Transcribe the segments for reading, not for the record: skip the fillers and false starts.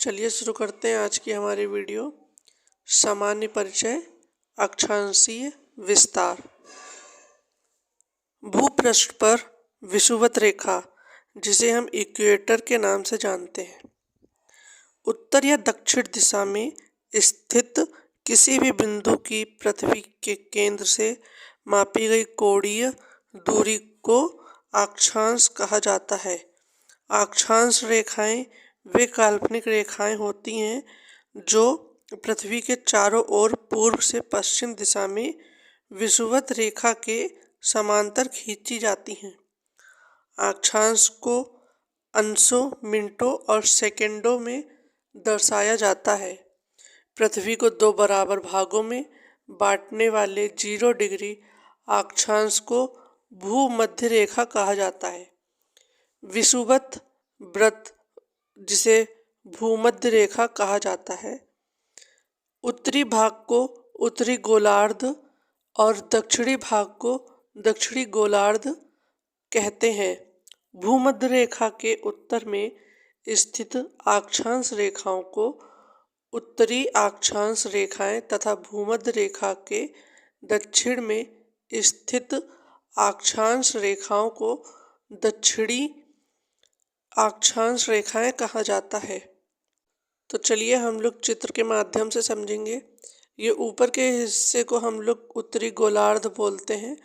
चलिए शुरू करते हैं आज की हमारी वीडियो। सामान्य परिचय, अक्षांशीय विस्तार। भूपृष्ठ पर विषुवत रेखा, जिसे हम इक्वेटर के नाम से जानते हैं, उत्तर या दक्षिण दिशा में स्थित किसी भी बिंदु की पृथ्वी के केंद्र से मापी गई कोणीय दूरी को अक्षांश कहा जाता है। अक्षांश रेखाएं वे काल्पनिक रेखाएं होती हैं जो पृथ्वी के चारों ओर पूर्व से पश्चिम दिशा में विषुवत रेखा के समांतर खींची जाती हैं। अक्षांश को अंशों, मिनटों और सेकंडों में दर्शाया जाता है। पृथ्वी को दो बराबर भागों में बांटने वाले 0 डिग्री अक्षांश को भूमध्य रेखा कहा जाता है। विषुवत वृत्त, जिसे भूमध्य रेखा कहा जाता है, उत्तरी भाग को उत्तरी गोलार्ध और दक्षिणी भाग को दक्षिणी गोलार्ध कहते हैं। भूमध्य रेखा के उत्तर में स्थित अक्षांश रेखाओं को उत्तरी अक्षांश रेखाएं तथा भूमध्य रेखा के दक्षिण में स्थित अक्षांश रेखाओं को दक्षिणी अक्षांश रेखाएं कहा जाता है। तो चलिए हम लोग चित्र के माध्यम से समझेंगे। ये ऊपर के हिस्से को हम लोग उत्तरी गोलार्ध बोलते हैं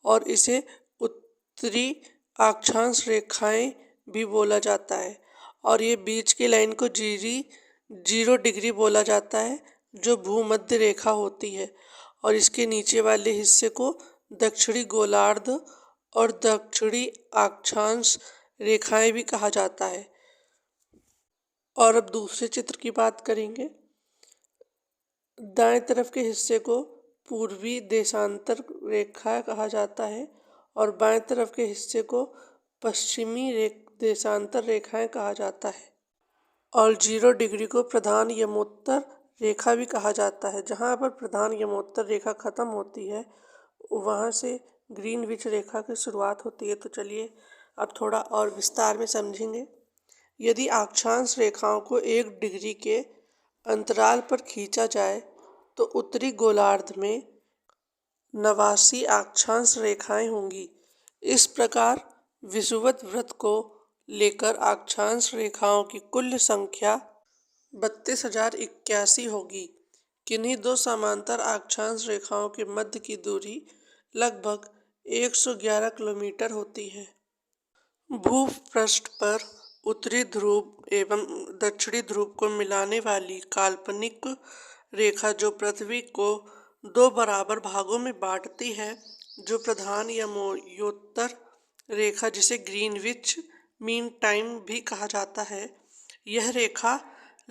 और इसे उत्तरी अक्षांश रेखाएं भी बोला जाता है। और ये बीच की लाइन को 0 डिग्री बोला जाता है, जो भूमध्य रेखा होती है। और इसके नीचे वाले हिस्से को दक्षिणी गोलार्ध और दक्षिणी अक्षांश रेखाएं भी कहा जाता है। और अब दूसरे चित्र की बात करेंगे। दाएं तरफ के हिस्से को पूर्वी देशांतर रेखा कहा जाता है और बाएं तरफ के हिस्से को पश्चिमी देशांतर रेखाएं कहा जाता है। और 0 डिग्री को प्रधान यमोत्तर रेखा भी कहा जाता है। जहां पर प्रधान यमोत्तर रेखा खत्म होती है, वहां से ग्रीनविच रेखा की शुरुआत होती है। तो चलिए अब थोड़ा और विस्तार में समझेंगे। यदि अक्षांश रेखाओं को 1 डिग्री के अंतराल पर खींचा जाए तो उत्तरी गोलार्ध में 89 अक्षांश रेखाएं होंगी। इस प्रकार विषुवत वृत्त को लेकर अक्षांश रेखाओं की कुल संख्या 32,081 होगी। किन्हीं दो समांतर अक्षांश रेखाओं के मध्य की दूरी लगभग 111 किलोमीटर होती है। भूपृष्ठ पर उत्तरी ध्रुव एवं दक्षिणी ध्रुव को मिलाने वाली काल्पनिक रेखा जो पृथ्वी को 2 बराबर भागों में बांटती है, जो प्रधान यमोत्तर रेखा, जिसे ग्रीनविच मीन टाइम भी कहा जाता है, यह रेखा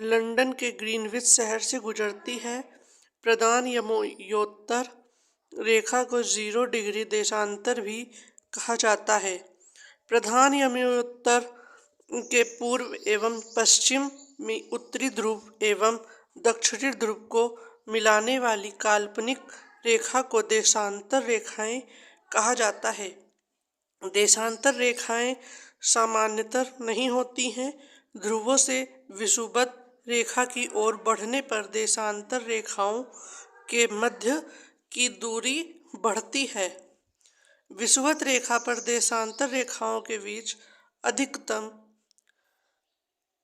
लंदन के ग्रीनविच शहर से गुजरती है। प्रधान यमोत्तर रेखा को 0 डिग्री देशांतर भी कहा जाता है। प्रधान यमोत्तर के पूर्व एवं पश्चिम में उत्तरी ध्रुव एवं दक्षिणी ध्रुव को मिलाने वाली काल्पनिक रेखा को देशांतर रेखाएं कहा जाता है। देशांतर रेखाएं सामान्यतः नहीं होती हैं। ध्रुवों से विषुवत रेखा की ओर बढ़ने पर देशांतर रेखाओं के मध्य की दूरी बढ़ती है। विषुवत रेखा पर देशांतर रेखाओं के बीच अधिकतम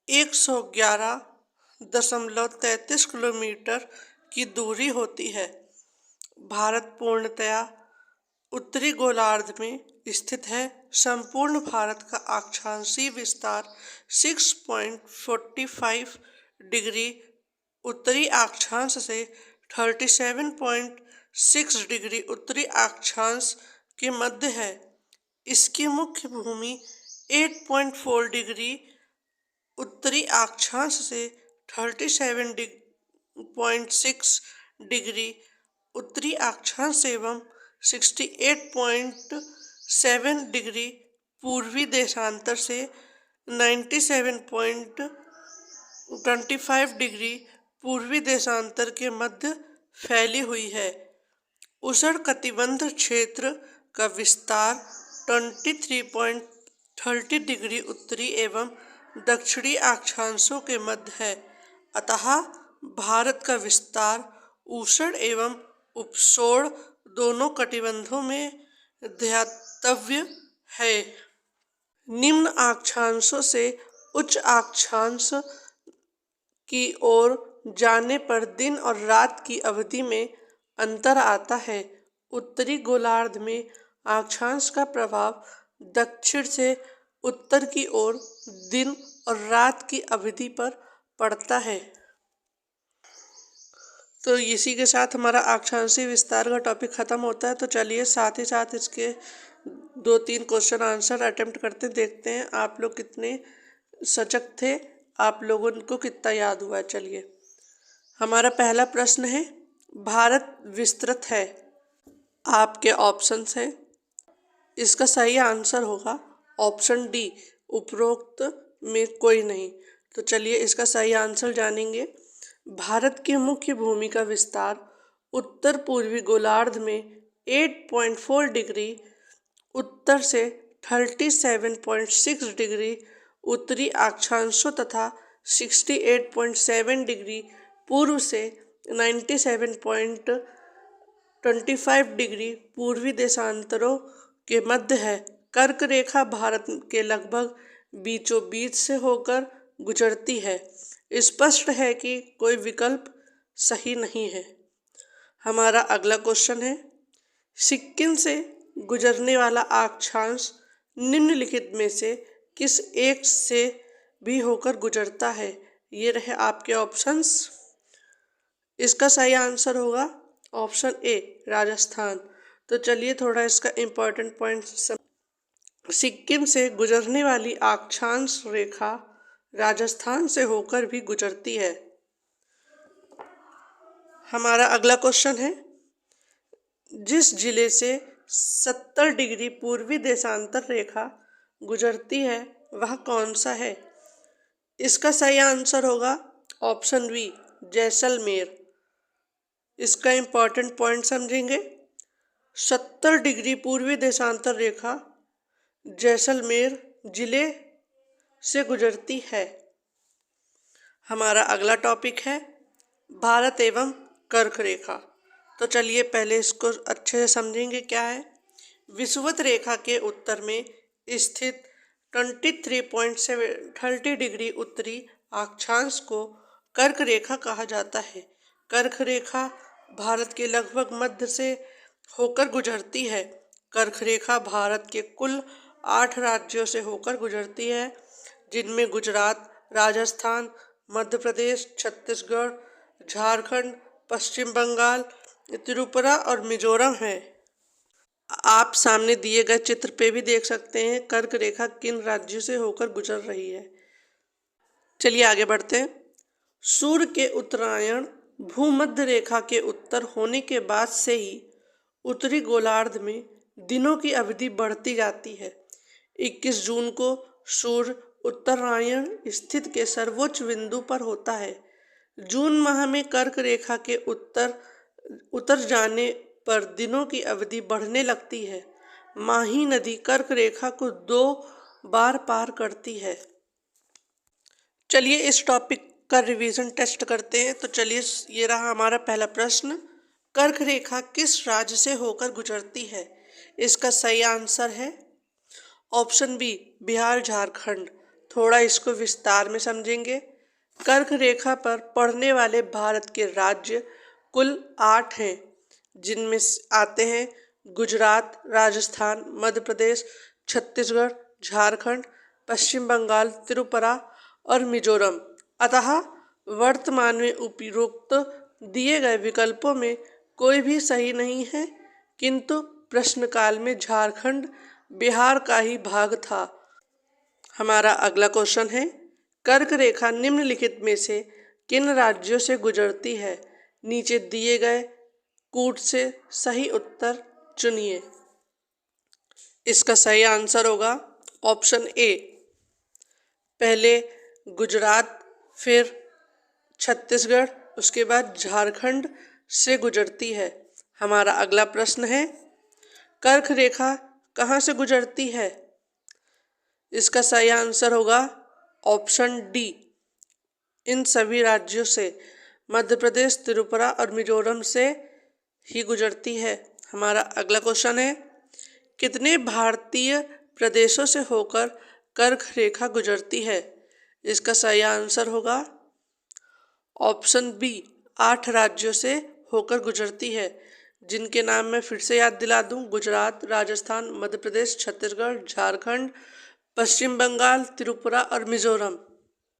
111.33 किलोमीटर की दूरी होती है। भारत पूर्णतया उत्तरी गोलार्ध में स्थित है। संपूर्ण भारत का अक्षांशीय विस्तार 6.45 डिग्री उत्तरी अक्षांश से 37.6 डिग्री उत्तरी अक्षांश के मध्य है। इसकी मुख्य भूमि 8.4 डिग्री उत्तरी अक्षांश से 37.6 डिग्री उत्तरी अक्षांश एवं 68.7 डिग्री पूर्वी देशांतर से 97.25 डिग्री पूर्वी देशांतर के मध्य फैली हुई है। उष्णकटिबंध क्षेत्र का विस्तार 23.30 डिग्री उत्तरी एवं दक्षिणी अक्षांशों के मध्य है। अतः भारत का विस्तार उष्ण एवं उपशोण दोनों कटिबंधों में ध्यातव्य है। निम्न अक्षांशों से उच्च अक्षांश की ओर जाने पर दिन और रात की अवधि में अंतर आता है। उत्तरी गोलार्ध में अक्षांश का प्रभाव दक्षिण से उत्तर की ओर दिन और रात की अवधि पर पड़ता है। तो इसी के साथ हमारा अक्षांशीय विस्तार का टॉपिक खत्म होता है। तो चलिए साथ ही साथ इसके 2-3 क्वेश्चन आंसर अटेम्प्ट करते देखते हैं आप लोग कितने सजग थे, आप लोगों को कितना याद हुआ है। चलिए हमारा पहला प्रश्न है, भारत विस्तृत है। आपके ऑप्शंस हैं, इसका सही आंसर होगा ऑप्शन डी, उपरोक्त में कोई नहीं। तो चलिए इसका सही आंसर जानेंगे। भारत की मुख्य भूमि का विस्तार उत्तर पूर्वी गोलार्ध में 8.4 डिग्री उत्तर से 37.6 डिग्री उत्तरी अक्षांशों तथा 68.7 डिग्री पूर्व से 97.25 डिग्री पूर्वी देशांतरों के मध्य है। कर्क रेखा भारत के लगभग बीचों बीच से होकर गुजरती है। स्पष्ट है कि कोई विकल्प सही नहीं है। हमारा अगला क्वेश्चन है, सिक्किम से गुजरने वाला अक्षांश निम्नलिखित में से किस एक से भी होकर गुजरता है। ये रहे आपके ऑप्शंस। इसका सही आंसर होगा ऑप्शन ए, राजस्थान। तो चलिए थोड़ा इसका इम्पोर्टेंट पॉइंट। सिक्किम से गुजरने वाली अक्षांश रेखा राजस्थान से होकर भी गुजरती है। हमारा अगला क्वेश्चन है, जिस जिले से 70 डिग्री पूर्वी देशांतर रेखा गुजरती है वह कौन सा है। इसका सही आंसर होगा ऑप्शन बी, जैसलमेर। इसका इम्पोर्टेंट पॉइंट समझेंगे। 70 डिग्री पूर्वी देशांतर रेखा जैसलमेर जिले से गुजरती है। हमारा अगला टॉपिक है, भारत एवं कर्क रेखा। तो चलिए पहले इसको अच्छे से समझेंगे क्या है। विषुवत रेखा के उत्तर में स्थित 23.30 डिग्री उत्तरी अक्षांश को कर्क रेखा कहा जाता है। कर्क रेखा भारत के लगभग मध्य से होकर गुजरती है। कर्क रेखा भारत के कुल 8 राज्यों से होकर गुजरती है, जिनमें गुजरात, राजस्थान, मध्य प्रदेश, छत्तीसगढ़, झारखंड, पश्चिम बंगाल, त्रिपुरा और मिजोरम है। आप सामने दिए गए चित्र पे भी देख सकते हैं कर्क रेखा किन राज्यों से होकर गुजर रही है। चलिए आगे बढ़ते हैं। सूर्य के उत्तरायण भूमध्य रेखा के उत्तर होने के बाद से ही उत्तरी गोलार्ध में दिनों की अवधि बढ़ती जाती है। 21 जून को सूर्य उत्तरायण स्थित के सर्वोच्च बिंदु पर होता है। जून माह में कर्क रेखा के उतर जाने पर दिनों की अवधि बढ़ने लगती है। माही नदी कर्क रेखा को 2 बार पार करती है। चलिए इस टॉपिक का रिवीजन टेस्ट करते हैं। तो चलिए ये रहा हमारा पहला प्रश्न, कर्क रेखा किस राज्य से होकर गुजरती है। इसका सही आंसर है ऑप्शन बी, बिहार झारखंड। थोड़ा इसको विस्तार में समझेंगे। कर्क रेखा पर पड़ने वाले भारत के राज्य कुल 8 हैं, जिनमें आते हैं गुजरात, राजस्थान, मध्य प्रदेश, छत्तीसगढ़, झारखंड, पश्चिम बंगाल, त्रिपुरा और मिजोरम। अतः वर्तमान में उपरोक्त दिए गए विकल्पों में कोई भी सही नहीं है, किंतु प्रश्नकाल में झारखंड बिहार का ही भाग था। हमारा अगला क्वेश्चन है, कर्क रेखा निम्नलिखित में से किन राज्यों से गुजरती है। नीचे दिए गए कूट से सही उत्तर चुनिए। इसका सही आंसर होगा ऑप्शन ए, पहले गुजरात, फिर छत्तीसगढ़, उसके बाद झारखंड से गुजरती है। हमारा अगला प्रश्न है, कर्क रेखा कहाँ से गुजरती है। इसका सही आंसर होगा ऑप्शन डी, इन सभी राज्यों से मध्य प्रदेश, त्रिपुरा और मिजोरम से ही गुजरती है। हमारा अगला क्वेश्चन है, कितने भारतीय प्रदेशों से होकर कर्क रेखा गुजरती है? इसका सही आंसर होगा ऑप्शन बी, 8 राज्यों से होकर गुजरती है, जिनके नाम मैं फिर से याद दिला दूं, गुजरात, राजस्थान, मध्य प्रदेश, छत्तीसगढ़, झारखंड, पश्चिम बंगाल, त्रिपुरा और मिजोरम।